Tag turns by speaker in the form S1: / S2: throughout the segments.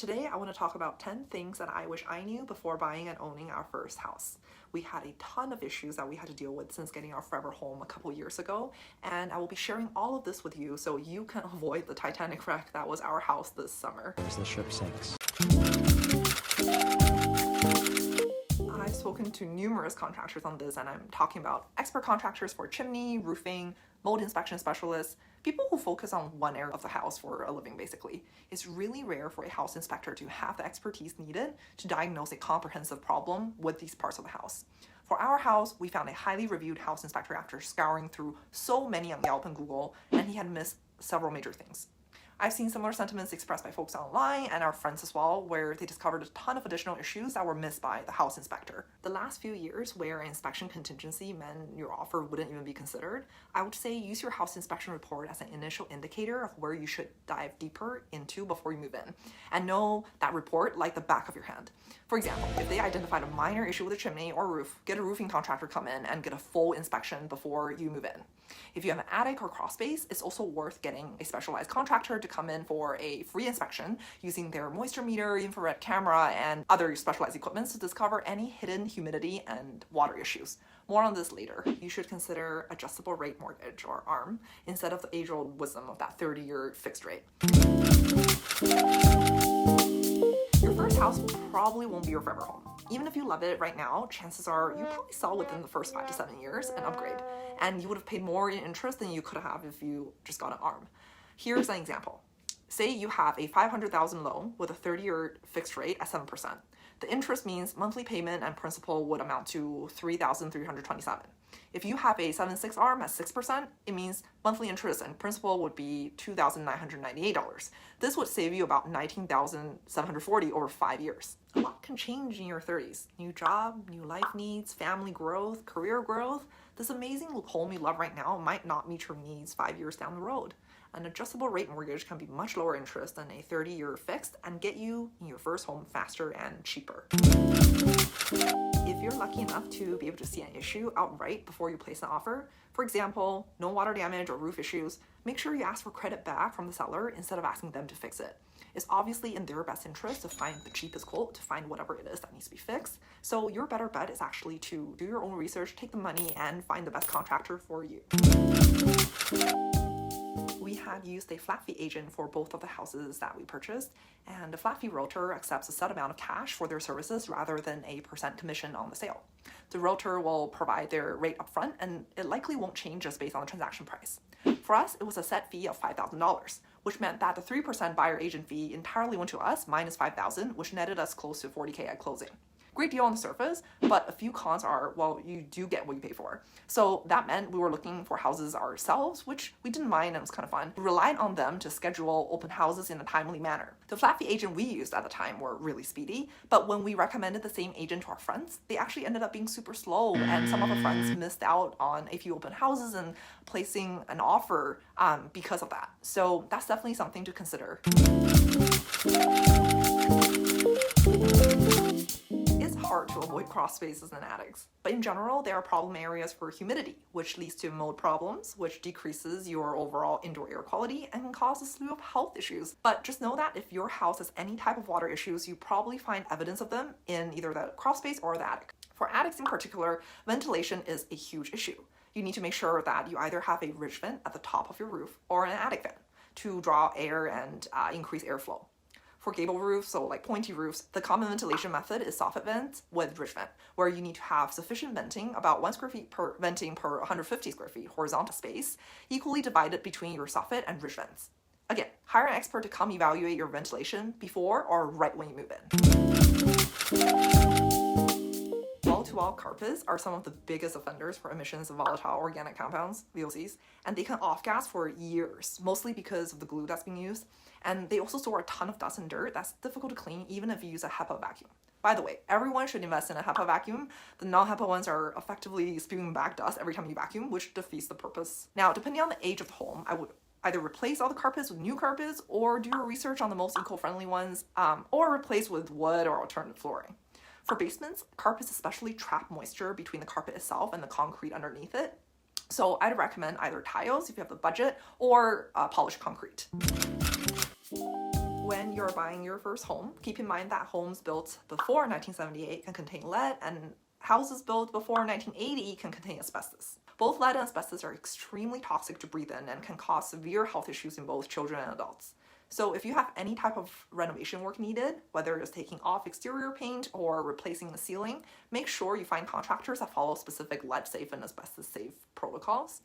S1: Today, I want to talk about 10 things that I wish I knew before buying and owning our first house. We had a ton of issues that we had to deal with since getting our forever home a couple years ago, and I will be sharing all of this with you so you can avoid the Titanic wreck that was our house this summer.
S2: As the ship sinks.
S1: I've spoken to numerous contractors on this, and I'm talking about expert contractors for chimney, roofing, mold inspection specialists, people who focus on one area of the house for a living basically. It's really rare for a house inspector to have the expertise needed to diagnose a comprehensive problem with these parts of the house. For our house, we found a highly reviewed house inspector after scouring through so many on Yelp and Google, and he had missed several major things. I've seen similar sentiments expressed by folks online and our friends as well, where they discovered a ton of additional issues that were missed by the house inspector. The last few years, where an inspection contingency meant your offer wouldn't even be considered, I would say use your house inspection report as an initial indicator of where you should dive deeper into before you move in, and know that report like the back of your hand. For example, if they identified a minor issue with a chimney or roof, get a roofing contractor come in and get a full inspection before you move in. If you have an attic or crawl space, it's also worth getting a specialized contractor to come in for a free inspection using their moisture meter, infrared camera, and other specialized equipment to discover any hidden humidity and water issues. More on this later. You should consider adjustable rate mortgage, or ARM, instead of the age-old wisdom of that 30-year fixed rate. Your first house probably won't be your forever home. Even if you love it right now, chances are you probably sell within the first 5 to 7 years and upgrade, and you would have paid more in interest than you could have if you just got an ARM. Here's an example. Say you have a $500,000 loan with a 30-year fixed rate at 7%. The interest means monthly payment and principal would amount to $3,327. If you have a 7/6 ARM at 6%, it means monthly interest and principal would be $2,998. This would save you about $19,740 over 5 years. A lot can change in your 30s. New job, new life needs, family growth, career growth. This amazing home you love right now might not meet your needs 5 years down the road. An adjustable rate mortgage can be much lower interest than a 30-year fixed and get you in your first home faster and cheaper. If you're lucky enough to be able to see an issue outright before you place an offer, for example, no water damage or roof issues, make sure you ask for credit back from the seller instead of asking them to fix it. It's obviously in their best interest to find the cheapest quote to find whatever it is that needs to be fixed. So your better bet is actually to do your own research, take the money, and find the best contractor for you. We had used a flat fee agent for both of the houses that we purchased, and the flat fee realtor accepts a set amount of cash for their services rather than a % commission on the sale. The realtor will provide their rate upfront, and it likely won't change just based on the transaction price. For us, it was a set fee of $5,000, which meant that the 3% buyer agent fee entirely went to us minus $5,000, which netted us close to $40K at closing. Great deal on the surface, but a few cons are, well, you do get what you pay for. So that meant we were looking for houses ourselves, which we didn't mind and it was kind of fun. We relied on them to schedule open houses in a timely manner. The flat fee agent we used at the time were really speedy, but when we recommended the same agent to our friends, they actually ended up being super slow, and some of our friends missed out on a few open houses and placing an offer because of that. So that's definitely something to consider. It's hard to avoid crawl spaces and attics, but in general, there are problem areas for humidity, which leads to mold problems, which decreases your overall indoor air quality and can cause a slew of health issues. But just know that if your house has any type of water issues, you probably find evidence of them in either the crawl space or the attic. For attics in particular, ventilation is a huge issue. You need to make sure that you either have a ridge vent at the top of your roof or an attic vent to draw air and increase airflow. For gable roofs, so like pointy roofs, the common ventilation method is soffit vent with ridge vent, where you need to have sufficient venting, about 1 square feet per venting per 150 square feet horizontal space, equally divided between your soffit and ridge vents. Again, hire an expert to come evaluate your ventilation before or right when you move in. Wall-to-wall carpets are some of the biggest offenders for emissions of volatile organic compounds, VOCs, and they can off-gas for years, mostly because of the glue that's being used. And they also store a ton of dust and dirt that's difficult to clean even if you use a HEPA vacuum. By the way, everyone should invest in a HEPA vacuum. The non-HEPA ones are effectively spewing back dust every time you vacuum, which defeats the purpose. Now, depending on the age of the home, I would either replace all the carpets with new carpets or do your research on the most eco-friendly ones, or replace with wood or alternative flooring. For basements, carpets especially trap moisture between the carpet itself and the concrete underneath it. So I'd recommend either tiles if you have the budget or polished concrete. When you're buying your first home, keep in mind that homes built before 1978 can contain lead, and houses built before 1980 can contain asbestos. Both lead and asbestos are extremely toxic to breathe in and can cause severe health issues in both children and adults. So if you have any type of renovation work needed, whether it's taking off exterior paint or replacing the ceiling, make sure you find contractors that follow specific lead-safe and asbestos-safe protocols.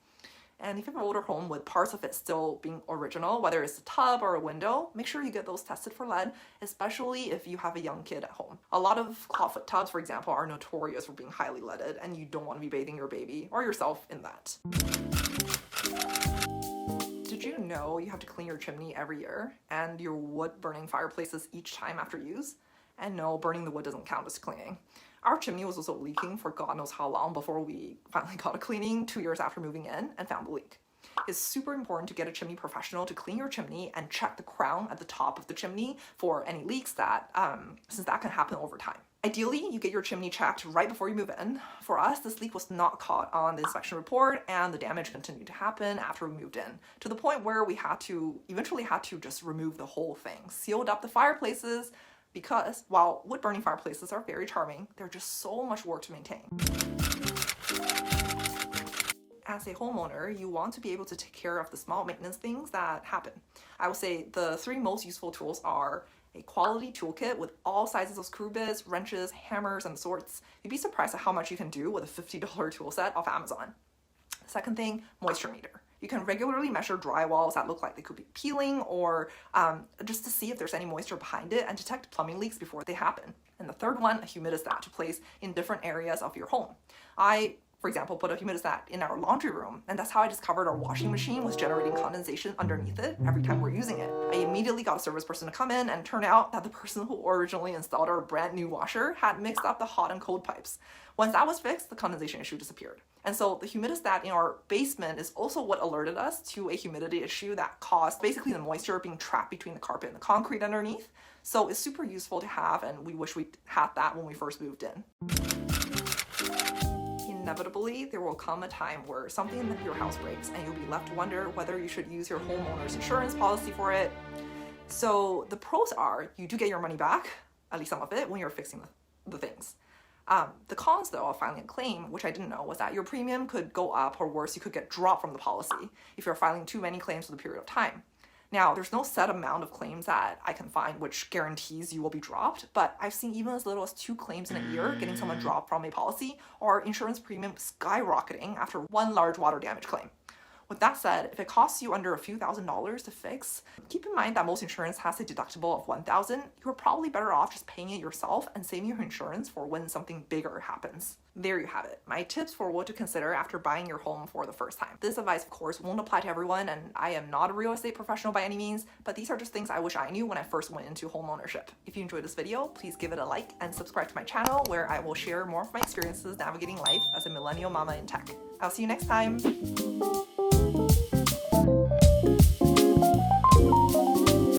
S1: And if you have an older home with parts of it still being original, whether it's a tub or a window, make sure you get those tested for lead, especially if you have a young kid at home. A lot of clawfoot tubs, for example, are notorious for being highly leaded, and you don't want to be bathing your baby or yourself in that. Did you know you have to clean your chimney every year and your wood-burning fireplaces each time after use? And no, burning the wood doesn't count as cleaning. Our chimney was also leaking for God knows how long before we finally got a cleaning 2 years after moving in and found the leak. It's super important to get a chimney professional to clean your chimney and check the crown at the top of the chimney for any leaks that, since that can happen over time. Ideally, you get your chimney checked right before you move in. For us, this leak was not caught on the inspection report, and the damage continued to happen after we moved in, to the point where we eventually had to just remove the whole thing, sealed up the fireplaces, because while wood-burning fireplaces are very charming, they're just so much work to maintain. As a homeowner, you want to be able to take care of the small maintenance things that happen. I would say the 3 most useful tools are a quality toolkit with all sizes of screw bits, wrenches, hammers, and sorts. You'd be surprised at how much you can do with a $50 tool set off Amazon. Second thing, moisture meter. You can regularly measure drywalls that look like they could be peeling, or just to see if there's any moisture behind it and detect plumbing leaks before they happen. And the third one, a humidistat to place in different areas of your home. I, for example, put a humidistat in our laundry room, and that's how I discovered our washing machine was generating condensation underneath it every time we're using it. I immediately got a service person to come in, and turned out that the person who originally installed our brand new washer had mixed up the hot and cold pipes. Once that was fixed, the condensation issue disappeared. And so the humidistat in our basement is also what alerted us to a humidity issue that caused basically the moisture being trapped between the carpet and the concrete underneath. So it's super useful to have, and we wish we had that when we first moved in. Inevitably, there will come a time where something in your house breaks and you'll be left to wonder whether you should use your homeowner's insurance policy for it. So the pros are you do get your money back, at least some of it, when you're fixing the things. The cons, though, of filing a claim, which I didn't know, was that your premium could go up, or worse, you could get dropped from the policy if you're filing too many claims for the period of time. Now, there's no set amount of claims that I can find which guarantees you will be dropped, but I've seen even as little as 2 claims in a year getting someone dropped from a policy, or insurance premium skyrocketing after one large water damage claim. With that said, if it costs you under a few $1,000s to fix, keep in mind that most insurance has a deductible of $1,000. You're probably better off just paying it yourself and saving your insurance for when something bigger happens. There you have it, my tips for what to consider after buying your home for the first time. This advice, of course, won't apply to everyone, and I am not a real estate professional by any means, but these are just things I wish I knew when I first went into home ownership. If you enjoyed this video, please give it a like and subscribe to my channel, where I will share more of my experiences navigating life as a millennial mama in tech. I'll see you next time.